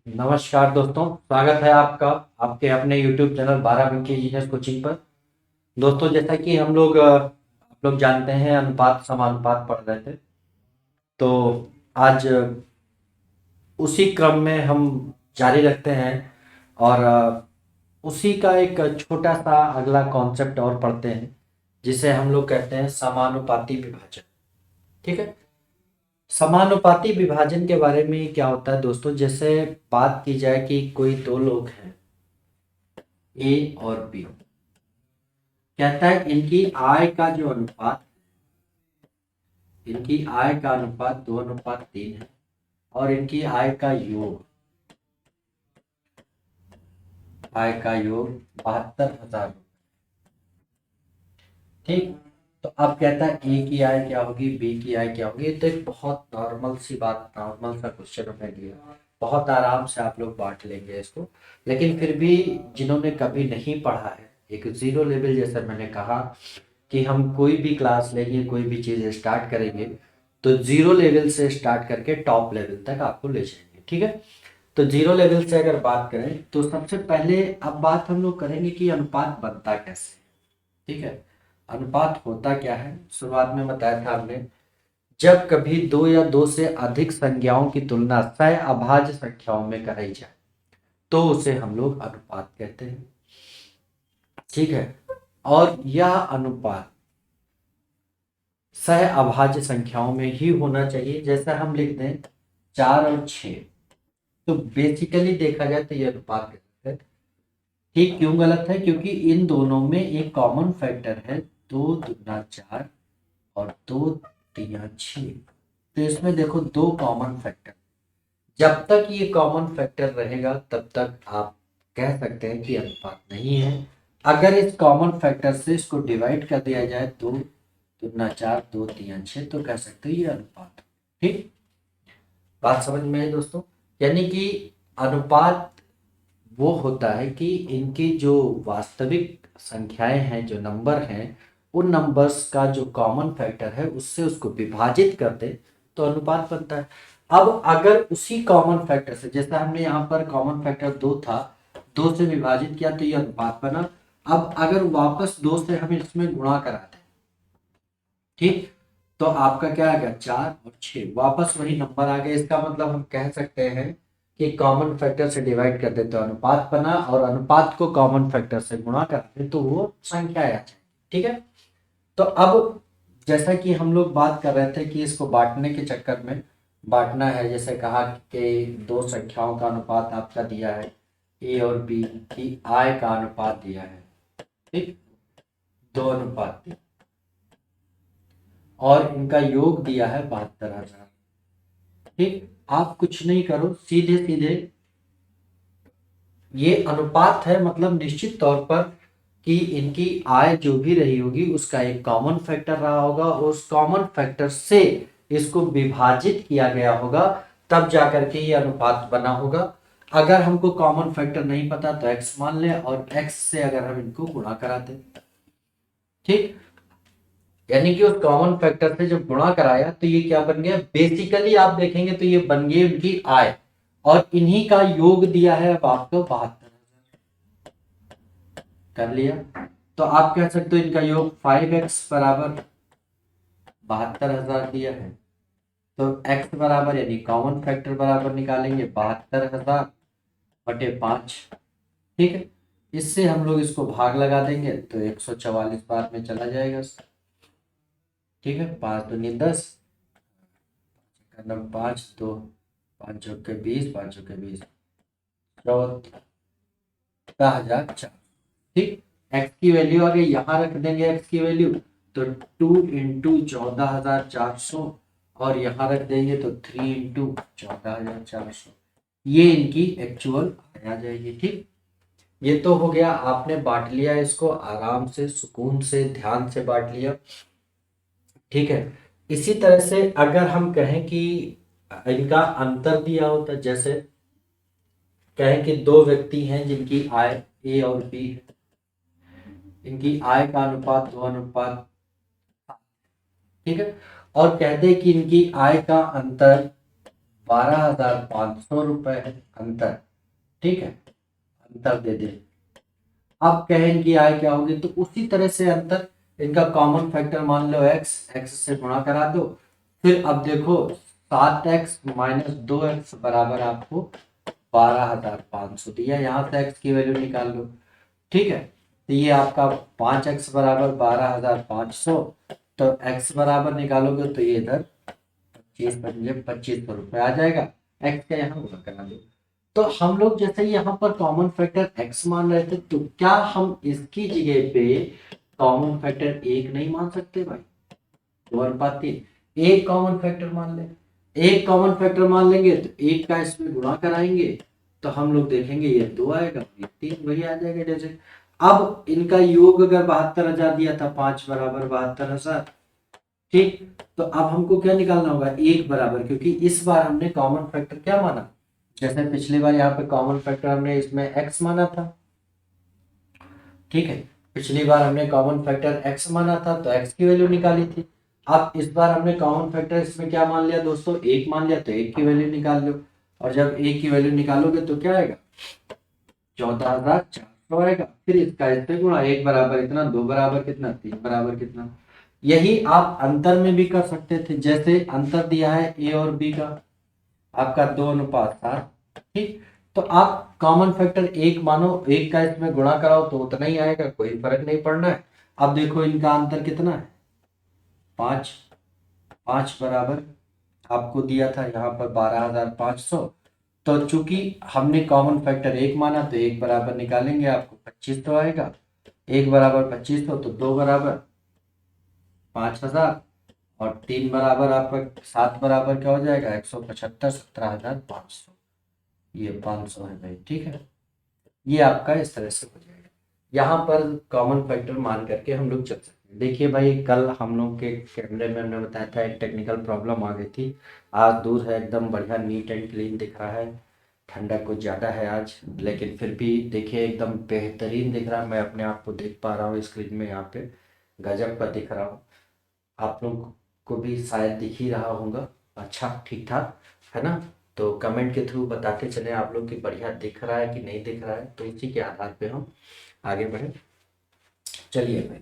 नमस्कार दोस्तों, स्वागत है आपका आपके अपने YouTube चैनल 12 इंजीनियर्स कोचिंग पर। दोस्तों, जैसा कि आप लोग जानते हैं, अनुपात समानुपात पढ़ रहे थे। तो आज उसी क्रम में हम जारी रखते हैं और उसी का एक छोटा सा अगला कॉन्सेप्ट और पढ़ते हैं, जिसे हम लोग कहते हैं समानुपाती विभाजन। ठीक है। समानुपाती विभाजन के बारे में क्या होता है दोस्तों, जैसे बात की जाए कि कोई दो लोग हैं, ए और बी। कहता है इनकी आय का अनुपात 2:3 है और इनकी आय का योग 72,000। ठीक। तो अब कहता है ए की आय क्या होगी, बी की आय क्या होगी। तो एक बहुत नॉर्मल सा क्वेश्चन हमने लिया, बहुत आराम से आप लोग बांट लेंगे इसको। लेकिन फिर भी जिन्होंने कभी नहीं पढ़ा है, एक जीरो लेवल, जैसा मैंने कहा कि हम कोई भी क्लास लेंगे, कोई भी चीज़ स्टार्ट करेंगे, तो जीरो लेवल से स्टार्ट करके टॉप लेवल तक आपको ले जाएंगे। ठीक है। तो जीरो लेवल से अगर बात करें तो सबसे पहले अब बात हम लोग करेंगे कि अनुपात बनता कैसे। ठीक है। अनुपात होता क्या है, शुरुआत में बताया था हमने, जब कभी दो या दो से अधिक संख्याओं की तुलना सह अभाज्य संख्याओं में कराई जाए तो उसे हम लोग अनुपात कहते हैं। ठीक है। और यह अनुपात सह अभाज्य संख्याओं में ही होना चाहिए। जैसा हम लिखते हैं 4 और 6, तो बेसिकली देखा जाए तो यह अनुपात गलत है। ठीक, क्यों गलत है? क्योंकि इन दोनों में एक कॉमन फैक्टर है, 2 दूना 4 और 2 तिया 6। तो इसमें देखो दो कॉमन फैक्टर, जब तक ये कॉमन फैक्टर रहेगा तब तक आप कह सकते हैं कि अनुपात नहीं है। अगर इस कॉमन फैक्टर से इसको डिवाइड कर दिया जाए, 2 दूना 4 2 तिया 6, तो कह सकते हैं ये अनुपात। ठीक, बात समझ में आई दोस्तों? यानी कि अनुपात वो होता है कि इनकी जो वास्तविक संख्याएं हैं, जो नंबर हैं, उन नंबर्स का जो कॉमन फैक्टर है उससे उसको विभाजित कर दे तो अनुपात बनता है। अब अगर उसी कॉमन फैक्टर से, जैसा हमने यहाँ पर कॉमन फैक्टर 2 था, 2 से विभाजित किया तो ये अनुपात बना। अब अगर वापस 2 से हम इसमें गुणा करा दें, ठीक, तो आपका क्या आ गया, 4 और 6, वापस वही नंबर आ गया। इसका मतलब हम कह सकते हैं कि कॉमन फैक्टर से डिवाइड कर दे तो अनुपात बना, और अनुपात को कॉमन फैक्टर से गुणा करते तो वो संख्या आ जाए। ठीक है। तो अब जैसा कि हम लोग बात कर रहे थे कि इसको बांटने के चक्कर में बांटना है, जैसे कहा कि दो संख्याओं का अनुपात आपका दिया है, ए और बी की आय का अनुपात दिया है। ठीक, 2:3 और इनका योग दिया है 72,000। ठीक, आप कुछ नहीं करो, सीधे सीधे ये अनुपात है, मतलब निश्चित तौर पर कि इनकी आय जो भी रही होगी उसका एक कॉमन फैक्टर रहा होगा, और उस कॉमन फैक्टर से इसको विभाजित किया गया होगा, तब जाकर के ये अनुपात बना होगा। अगर हमको कॉमन फैक्टर नहीं पता तो x मान ले, और x से अगर हम इनको गुणा करा दें, ठीक, यानी कि उस कॉमन फैक्टर से जब गुणा कराया तो ये क्या बन गया, बेसिकली आप देखेंगे तो ये बन गई उनकी आय, और इन्हीं का योग दिया है अब आपको 72,000। कर लिया, तो आप कह सकते हो इनका योग 5x बराबर 72,000 दिया है। तो x बराबर, यानी कॉमन फैक्टर बराबर निकालेंगे 72,000/5। ठीक है। इससे हम लोग इसको भाग लगा देंगे तो 144 बार में चला जाएगा। ठीक है, 5 दूनी 10, 5 2, 5 चौके 20, 5 चौके 20, 14,004। ठीक, x की वैल्यू आ गई, यहाँ रख देंगे x की वैल्यू, तो 2 × 14,400, और यहाँ रख देंगे तो 3 × 14,400, ये इनकी एक्चुअल आ जाएगी। ठीक, ये तो हो गया, आपने बांट लिया इसको आराम से, सुकून से, ध्यान से बांट लिया। ठीक है। इसी तरह से अगर हम कहें कि इनका अंतर दिया होता, जैसे कहें कि दो व्यक्ति हैं जिनकी आय ए और बी है, इनकी आय का अनुपात 2:7। ठीक है। और कह दे कि इनकी आय का अंतर 12,500 रुपए है अंतर, ठीक है, अंतर दे दे। अब कहें इनकी आय क्या होगी, तो उसी तरह से अंतर, इनका कॉमन फैक्टर मान लो x, x से गुणा करा दो। फिर अब देखो 7x माइनस 2x बराबर आपको 12,500 दिया, यहाँ से x की वैल्यू निकाल लो, ठीक है। तो ये आपका 5x बराबर 12,500, तो x बराबर निकालोगे तो ये इधर 2500 रुपये आ जाएगा, x का यहाँ गुणा करा दो। तो हम लोग जैसे यहाँ पर कॉमन फैक्टर x मान रहे थे, तो क्या हम इसकी जगह पे कॉमन फैक्टर 1 नहीं मान सकते भाई? 2/3, एक कॉमन फैक्टर मान ले, एक कॉमन फैक्टर मान लेंगे तो एक का इसमें गुणा कराएंगे तो हम लोग देखेंगे ये 2 आएगा, ये 3, वही आ जाएगा जैसे। अब इनका योग अगर 72,000 दिया था, 5 बराबर 72,000, ठीक। तो अब हमको क्या निकालना होगा, एक बराबर, क्योंकि इस बार हमने कॉमन फैक्टर क्या माना, जैसे पिछली बार यहाँ पे कॉमन फैक्टर हमने इसमें x माना था, ठीक है, पिछली बार हमने कॉमन फैक्टर x माना था तो x की वैल्यू निकाली थी। अब इस बार हमने कॉमन फैक्टर इसमें क्या मान लिया दोस्तों, 1 मान लिया, तो 1 की वैल्यू निकाल लो, और जब 1 की वैल्यू निकालोगे तो क्या आएगा, 14,400 आएगा। फिर इसका इससे गुणा, 1 बराबर इतना, 2 बराबर कितना, 3 बराबर कितना। यही आप अंतर में भी कर सकते थे, जैसे अंतर दिया है a और b का, आपका 2:7, ठीक। तो आप कॉमन फैक्टर 1 मानो, 1 का इसमें गुणा कराओ तो उतना ही आएगा, कोई फर्क नहीं पड़ना है। अब देखो इनका अंतर कितना है, 5, 5 बराबर आपको दिया था यहाँ पर 12,500, तो चूंकि हमने कॉमन फैक्टर 1 माना तो 1 बराबर निकालेंगे, आपको 2500 आएगा, 1 बराबर 2500, तो 2 बराबर 5,000, और 3 बराबर आपका 7 बराबर क्या हो जाएगा, 175, 17,500, ये 500 है भाई, ठीक है। ये आपका इस तरह से हो जाएगा, यहाँ पर कॉमन फैक्टर मान करके हम लोग चल सकते हैं। देखिए भाई, कल हम लोग के कैमरे में हमने बताया था एक टेक्निकल प्रॉब्लम आ गई थी, आज दूर है, एकदम बढ़िया नीट एंड क्लीन दिख रहा है, ठंडा कुछ ज़्यादा है आज, लेकिन फिर भी देखिए एकदम बेहतरीन दिख रहा है, मैं अपने आप को देख पा रहा हूँ स्क्रीन में, यहाँ पे गजब का दिख रहा हूँ, आप लोग को भी शायद दिख ही रहा होगा, अच्छा ठीक ठाक है ना। तो कमेंट के थ्रू बताते चले आप लोग कि बढ़िया दिख रहा है कि नहीं दिख रहा है, तो इसी के आधार पे हम आगे बढ़े। चलिए भाई,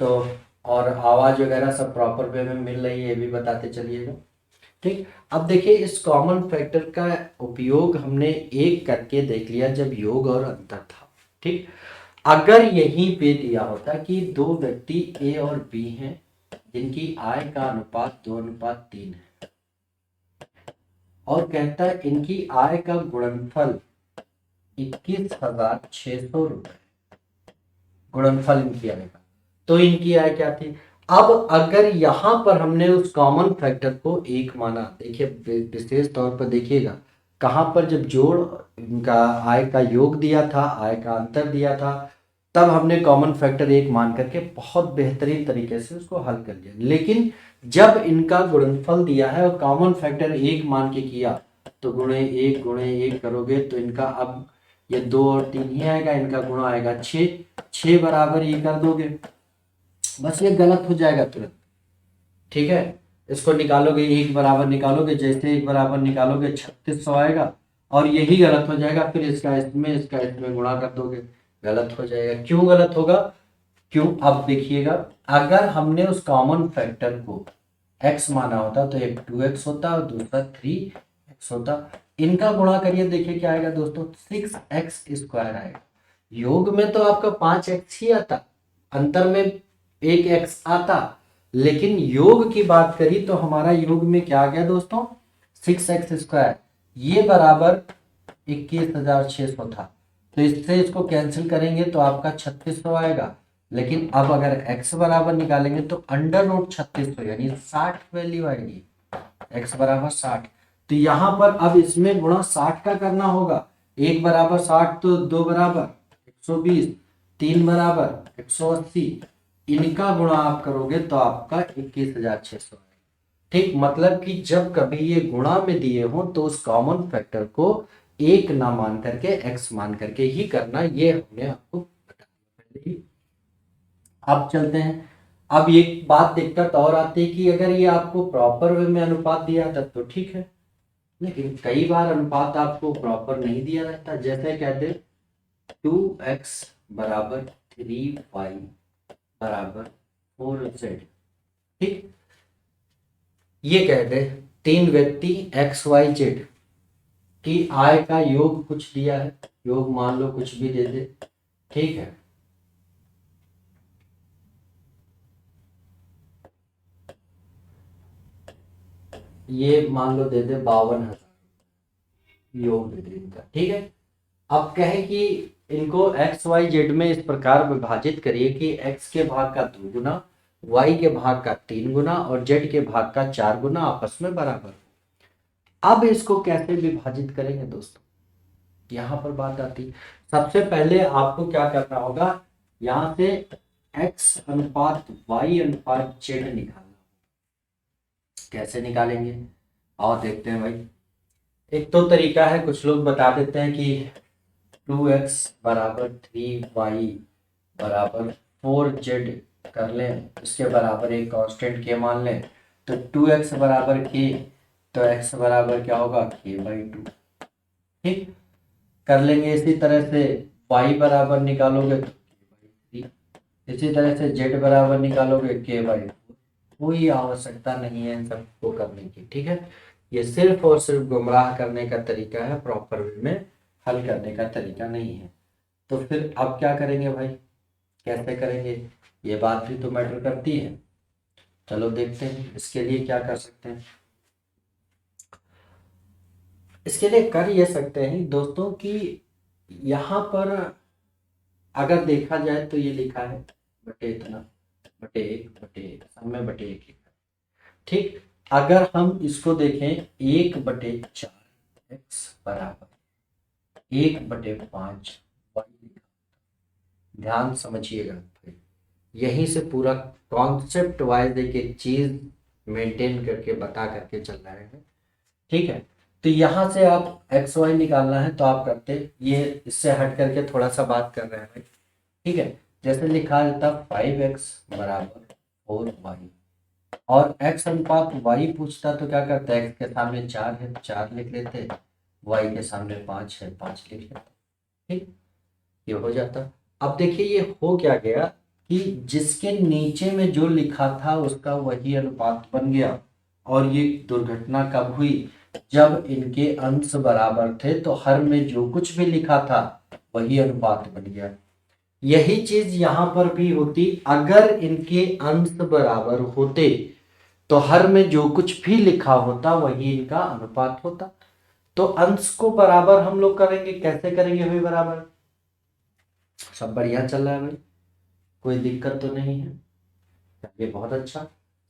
तो और आवाज़ वगैरह सब प्रॉपर वे में मिल रही है ये भी बताते चलिएगा, ठीक। अब देखिए इस कॉमन फैक्टर का उपयोग हमने एक करके देख लिया जब योग और अंतर था, ठीक। अगर यहीं पे दिया होता कि दो व्यक्ति ए और बी हैं जिनकी आय का अनुपात 2:3 है, और कहता है इनकी आय का गुणनफल 21,600 रुपए, गुणनफल इनकी आय का, तो इनकी आय क्या थी। अब अगर यहां पर हमने उस कॉमन फैक्टर को एक माना, देखिए विशेष तौर पर देखिएगा, कहां पर जब जोड़ इनका आय का योग दिया था, आय का अंतर दिया था, तब हमने कॉमन फैक्टर 1 मान करके बहुत बेहतरीन तरीके से उसको हल कर लिया। लेकिन जब इनका गुणनफल दिया है और कॉमन फैक्टर 1 मान के किया, तो गुणे 1 करोगे तो इनका अब ये 2 और 3 ही आएगा, इनका गुणा आएगा 6, 6 बराबर ये कर दोगे, बस ये गलत हो जाएगा तुरंत, ठीक है। इसको निकालोगे, 1 बराबर निकालोगे, जैसे 1 बराबर निकालोगे 3600 आएगा, और यही गलत हो जाएगा, फिर इसका इसमें गुणा कर दोगे, गलत हो जाएगा। क्यों गलत होगा, क्यों, अब देखिएगा, अगर हमने उस कॉमन फैक्टर को x माना होता तो एक 2x होता और दूसरा 3x होता, इनका गुणा करिए, देखिए क्या आएगा दोस्तों, 6x² आएगा। योग में तो आपका 5x ही आता, अंतर में 1x आता, लेकिन योग की बात करी तो हमारा योग में क्या आ गया दोस्तों, 6x², ये बराबर 21,600 था, तो इससे इसको कैंसिल करेंगे तो आपका 3600 आएगा। लेकिन अब अगर x बराबर निकालेंगे तो √3600 यानी 60 वैल्यू आएगी, x बराबर 60, तो यहाँ पर अब इसमें गुणा 60 का करना होगा, 1 बराबर 60 तो 2 बराबर 120, 3 बराबर 180, इनका गुणा आप करोगे तो आपका 21,600 आएगा, ठीक। मतलब कि जब कभी ये गुणा में दिए हो तो उस कॉमन फैक्टर को 1 ना मान करके x मान करके ही करना, ये हमने आपको बता दिया पहले ही। अब चलते हैं, अब एक बात दिक्कत और आती है कि अगर ये आपको प्रॉपर वे में अनुपात दिया था तो ठीक है, लेकिन कई बार अनुपात आपको प्रॉपर नहीं दिया रहता, जैसे कहते 2x बराबर 3y बराबर 4z। ठीक, ये कहते तीन व्यक्ति एक्स वाई जेड की आय का योग कुछ दिया है, योग मान लो कुछ भी दे दे, ठीक है। ये मान लो दे दे 52,000 योग दे दे इनका, ठीक है। अब कहे कि इनको एक्स वाई जेड में इस प्रकार विभाजित करिए कि एक्स के भाग का 2 गुना, वाई के भाग का 3 गुना और जेड के भाग का 4 गुना आपस में बराबर। अब इसको कैसे विभाजित करेंगे दोस्तों, यहां पर बात आती है। सबसे पहले आपको क्या करना होगा, यहां से x अनुपात y अनुपात z निकालना। कैसे निकालेंगे, आओ देखते हैं भाई। एक तो तरीका है, कुछ लोग बता देते हैं कि 2x बराबर 3y बराबर 4z कर लें, इसके बराबर एक कांस्टेंट k मान लें, तो 2x बराबर k, तो x बराबर क्या होगा k/2। ठीक, कर लेंगे। इसी तरह से y बराबर निकालोगे तो k/3, इसी तरह से z बराबर निकालोगे k/4। कोई आवश्यकता नहीं है इन सबको करने की, ठीक है। ये सिर्फ और सिर्फ गुमराह करने का तरीका है, प्रॉपर वे में हल करने का तरीका नहीं है। तो फिर अब क्या करेंगे भाई, कैसे करेंगे, ये बात भी तो मैटर करती है। चलो देखते हैं इसके लिए क्या कर सकते हैं। इसके लिए कर ये सकते हैं दोस्तों कि यहाँ पर अगर देखा जाए तो ये लिखा है बटे इतना, बटे एक सब में बटे एक लिखा है। ठीक, अगर हम इसको देखें 1/4 एक्स बराबर 1/5 वाई लिखा, ध्यान समझिएगा भाई, यहीं से पूरा कॉन्सेप्ट वाइज एक एक चीज मेंटेन करके बता करके चल रहे हैं, ठीक है। तो यहां से आप एक्स वाई निकालना है तो आप करते, ये इससे हट करके थोड़ा सा बात कर रहे हैं भाई, ठीक है। जैसे लिखा था 5x बराबर 4y, और x अनुपात y पूछता तो क्या करते हैं, x के सामने 4 है 4 लिख लेते, y के सामने 5 है 5 लिख लेते, ठीक, ये हो जाता। अब देखिए ये हो क्या गया कि जिसके नीचे में जो लिखा था उसका वही अनुपात बन गया, और ये दुर्घटना कब हुई, जब इनके अंश बराबर थे तो हर में जो कुछ भी लिखा था वही अनुपात बन गया। यही चीज यहां पर भी होती, अगर इनके अंश बराबर होते तो हर में जो कुछ भी लिखा होता वही इनका अनुपात होता। तो अंश को बराबर हम लोग करेंगे, कैसे करेंगे भाई बराबर, सब बढ़िया चल रहा है भाई, कोई दिक्कत तो नहीं है, ये बहुत अच्छा,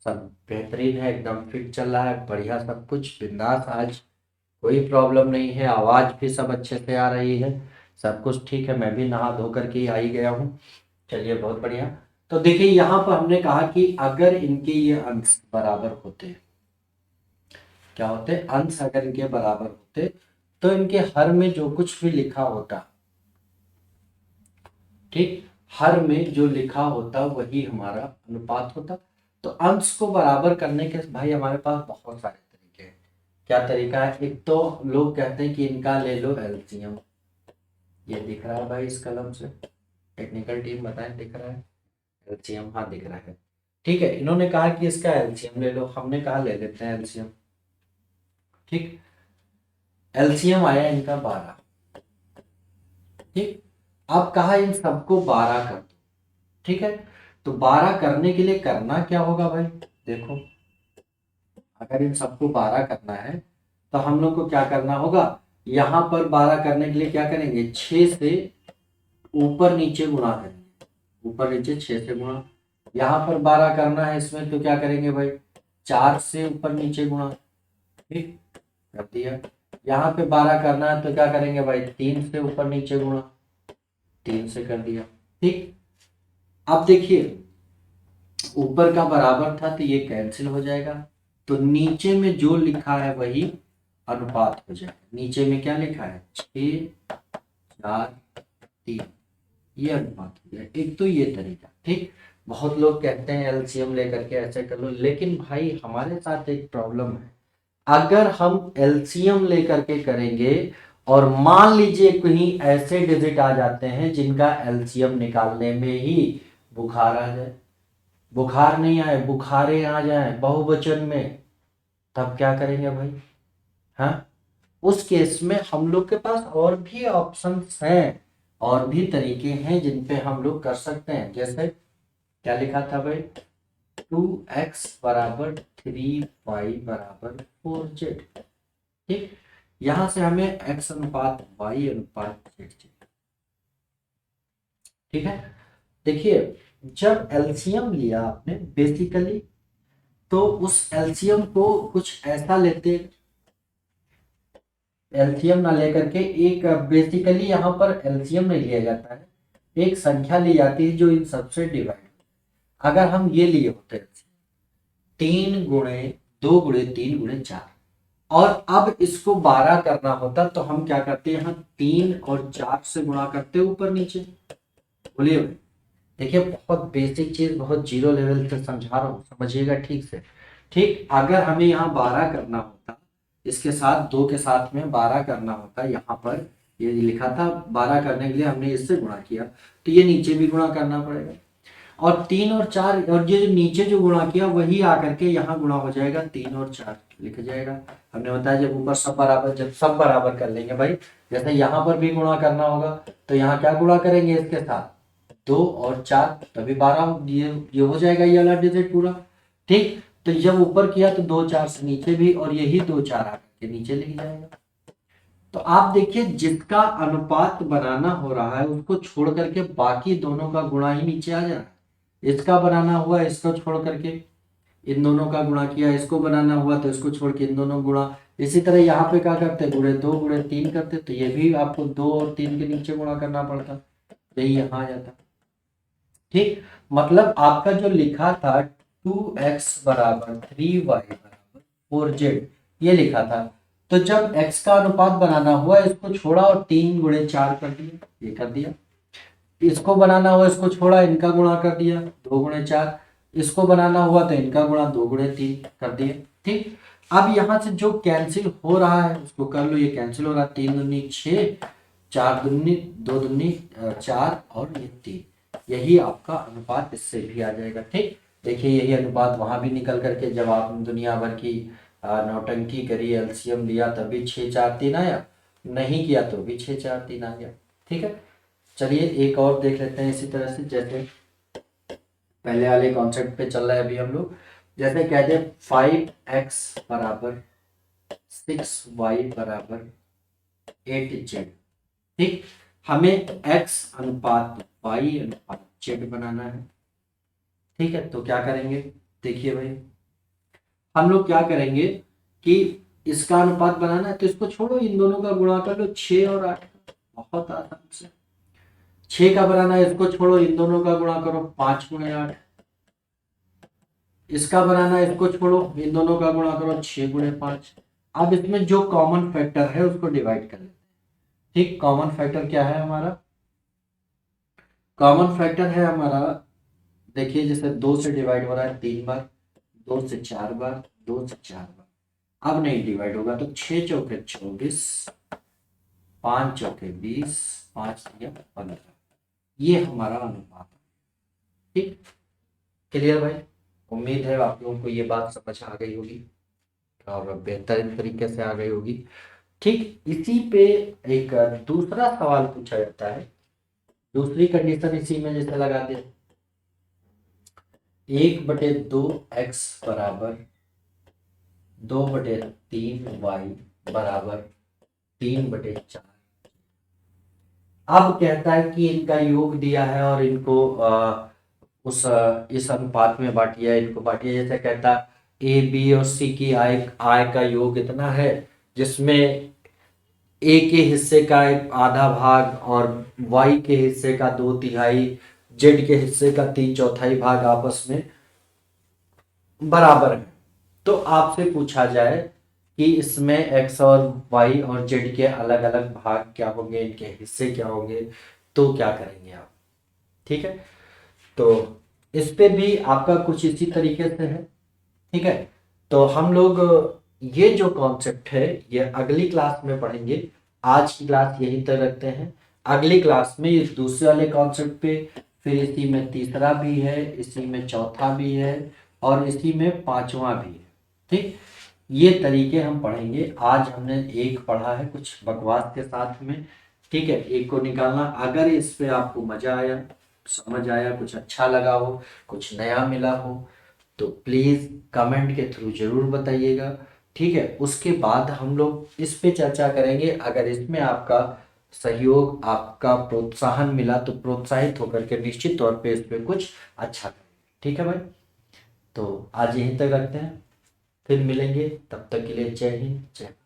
सब बेहतरीन है, एकदम फिट चल रहा है, बढ़िया सब कुछ बिंदास, आज कोई प्रॉब्लम नहीं है, आवाज भी सब अच्छे से आ रही है, सब कुछ ठीक है। मैं भी नहा धो करके आ ही गया हूँ, चलिए बहुत बढ़िया। तो देखिए यहाँ पर हमने कहा कि अगर इनके ये अंश बराबर होते, क्या होते, अंश अगर इनके बराबर होते तो इनके हर में जो कुछ भी लिखा होता, ठीक, हर में जो लिखा होता वही हमारा अनुपात होता। तो अंश को बराबर करने के भाई हमारे पास बहुत सारे तरीके हैं। क्या तरीका है, एक तो लोग कहते हैं कि इनका ले लो एलसीएम, ये दिख रहा है भाई इस कलम से, टेक्निकल टीम बताएं दिख रहा है एलसीएम, हाँ दिख रहा है, ठीक है। इन्होंने कहा कि इसका एलसीएम ले लो, हमने कहा ले लेते हैं एलसीएम, ठीक। एलसीएम आया इनका 12, ठीक। अब कहा इन सबको 12 कर दो, ठीक है। तो 12 करने के लिए करना क्या होगा भाई, देखो अगर इन सबको 12 करना है तो हम लोग को क्या करना होगा, यहां पर 12 करने के लिए क्या करेंगे, 6 से ऊपर नीचे गुणा करेंगे, ऊपर नीचे 6 से गुणा। यहाँ पर 12 करना है इसमें तो क्या करेंगे भाई, 4 से ऊपर नीचे गुणा, ठीक, कर दिया। यहाँ पे 12 करना है तो क्या करेंगे भाई, 3 से ऊपर नीचे गुणा, 3 से कर दिया, ठीक। अब देखिए ऊपर का बराबर था तो ये कैंसिल हो जाएगा, तो नीचे में जो लिखा है वही अनुपात हो जाएगा। नीचे में क्या लिखा है, 6 4 3, ये अनुपात हो गया। एक तो ये तरीका, ठीक। बहुत लोग कहते हैं एलसीएम लेकर के ऐसे कर लो, लेकिन भाई हमारे साथ एक प्रॉब्लम है, अगर हम एलसीएम लेकर के करेंगे और मान लीजिए कहीं ऐसे डिजिट आ जाते हैं जिनका एलसीएम निकालने में ही बुखार आ जाए, बुखार नहीं आए, बुखारें आ जाए बहुवचन में, तब क्या करेंगे भाई? हाँ, उस केस में हम लोग के पास और भी ऑप्शंस हैं, और भी तरीके हैं जिन पे हम लोग कर सकते हैं। जैसे क्या लिखा था भाई? 2x बराबर 3y बराबर 4z। ठीक, यहां से हमें x अनुपात y अनुपात z चाहिए। ठीक है, देखिए जब एलसीएम लिया आपने बेसिकली, तो उस एलसीएम को कुछ ऐसा लेते, एलसीएम ना लेकर के एक बेसिकली यहाँ पर एलसीएम नहीं लिया जाता है, एक संख्या ली जाती है जो इन सबसे डिवाइड। अगर हम ये लिए होते 3 × 2 × 3 × 4, और अब इसको 12 करना होता तो हम क्या करते हैं? यहाँ 3 और 4 से गुणा करते ऊपर नीचे। बोलिए भाई, देखिए बहुत बेसिक चीज, बहुत जीरो लेवल से समझा रहा हूँ, समझिएगा ठीक से। ठीक, अगर हमें यहाँ 12 करना होता, इसके साथ 2 के साथ में 12 करना होता, यहाँ पर ये लिखा था 12 करने के लिए हमने इससे गुणा किया, तो ये नीचे भी गुणा करना पड़ेगा, और 3 और 4, और ये जो नीचे जो गुणा किया वही आकर के यहाँ गुणा हो जाएगा, 3 और 4 लिख जाएगा। हमने बताया जब ऊपर सब बराबर, जब सब बराबर कर लेंगे भाई, जैसे यहाँ पर भी गुणा करना होगा तो यहाँ क्या गुणा करेंगे इसके साथ? 2 और 4, तभी 12, ये हो जाएगा ये वाला डिजिट पूरा। ठीक, तो जब ऊपर किया तो 2 4 से नीचे भी, और यही 2 4 आकर के नीचे लिख जाएगा। तो आप देखिए जिसका अनुपात बनाना हो रहा है उसको छोड़ करके बाकी दोनों का गुणा ही नीचे आ जा रहा है। इसका बनाना हुआ इसको छोड़ करके इन दोनों का गुणा किया, इसको बनाना हुआ तो इसको छोड़ के इन दोनों गुणा। इसी तरह यहाँ पे क्या करते? गुणे 2 गुणे 3 करते, तो ये भी आपको 2 और 3 के नीचे गुणा करना पड़ता, यही यहाँ आ जाता। ठीक, मतलब आपका जो लिखा था 2x बराबर 3y बराबर 4z, ये लिखा था, तो जब x का अनुपात बनाना हुआ इसको छोड़ा और 3 × 4 कर दिया, ये कर दिया। इसको बनाना हुआ इसको छोड़ा, इनका गुणा कर दिया 2 × 4, इसको बनाना हुआ तो इनका गुणा 2 × 3 कर दिया। ठीक, अब यहाँ से जो कैंसिल हो रहा है उसको कर लो, ये कैंसिल हो रहा है, 3 दूनी 6, 4 दूनी 2 दूनी 4 और ये 3, यही आपका अनुपात इससे भी आ जाएगा। ठीक, देखिए यही अनुपात वहां भी निकल करके, जब आपने दुनिया भर की नौटंकी करी, एलसीएम लिया तभी 6 4 3 आया, नहीं किया तो भी 6 4 3 आ गया। ठीक है, चलिए एक और देख लेते हैं इसी तरह से, जैसे पहले वाले कॉन्सेप्ट पे चल रहा है अभी हम लोग। जैसे कहते हैं 5x बराबर 6y बराबर 8z। ठीक, हमें x अनुपात y अनुपात z बनाना है। ठीक है, तो क्या करेंगे? देखिए भाई, हम लोग क्या करेंगे कि इसका अनुपात बनाना है तो इसको छोड़ो, इन दोनों का गुणा कर लो, 6 और 8, बहुत आसान से। 6 का बनाना है, इसको छोड़ो, इन दोनों का गुणा करो, 5 × 8। इसका बनाना है, इसको छोड़ो, इन दोनों का गुणा करो, 6 × 5। अब इसमें जो कॉमन फैक्टर है उसको डिवाइड कर लेते हैं। ठीक, कॉमन फैक्टर क्या है हमारा? कॉमन फैक्टर है हमारा, देखिए जैसे 2 से डिवाइड हो रहा है 3 बार, 2 से 4 बार, 2 से 4 बार, अब नहीं डिवाइड होगा तो 6 चौके 24, 5 चौके 20, 5 या 15, ये हमारा अनुपात है। ठीक, क्लियर भाई? उम्मीद है आप लोगों को ये बात समझ आ गई होगी और बेहतरीन तरीके से आ गई होगी। ठीक, इसी पे एक दूसरा सवाल पूछा जाता है, दूसरी कंडीशन इसी में जैसे लगा दे, 1/2x बराबर 2/3y बराबर 3/4। अब कहता है कि इनका योग दिया है और इनको इस अनुपात में बांटिया, इनको बांटिया। जैसे कहता ए बी और सी की आय आय का योग इतना है, जिसमें ए के हिस्से का एक आधा भाग और वाई के हिस्से का 2/3, जेड के हिस्से का 3/4 भाग आपस में बराबर है। तो आपसे पूछा जाए कि इसमें एक्स और वाई और जेड के अलग अलग भाग क्या होंगे, इनके हिस्से क्या होंगे, तो क्या करेंगे आप? ठीक है, तो इस पे भी आपका कुछ इसी तरीके से है। ठीक है, तो हम लोग ये जो कॉन्सेप्ट है ये अगली क्लास में पढ़ेंगे। आज की क्लास यहीं तक रखते हैं। अगली क्लास में इस दूसरे वाले कॉन्सेप्ट पे, फिर इसी में तीसरा भी है, इसी में चौथा भी है और इसी में पांचवा भी है। ठीक, ये तरीके हम पढ़ेंगे। आज हमने एक पढ़ा है कुछ बकवास के साथ में। ठीक है, एक को निकालना। अगर इस पे आपको मजा आया, समझ आया, कुछ अच्छा लगा हो, कुछ नया मिला हो, तो प्लीज कमेंट के थ्रू जरूर बताइएगा। ठीक है, उसके बाद हम लोग इस पे चर्चा करेंगे। अगर इसमें आपका सहयोग, आपका प्रोत्साहन मिला तो प्रोत्साहित होकर के निश्चित तौर पे इस पे कुछ अच्छा करेंगे। ठीक है भाई, तो आज यहीं तक रखते हैं, फिर मिलेंगे। तब तक के लिए जय हिंद, जय भारत।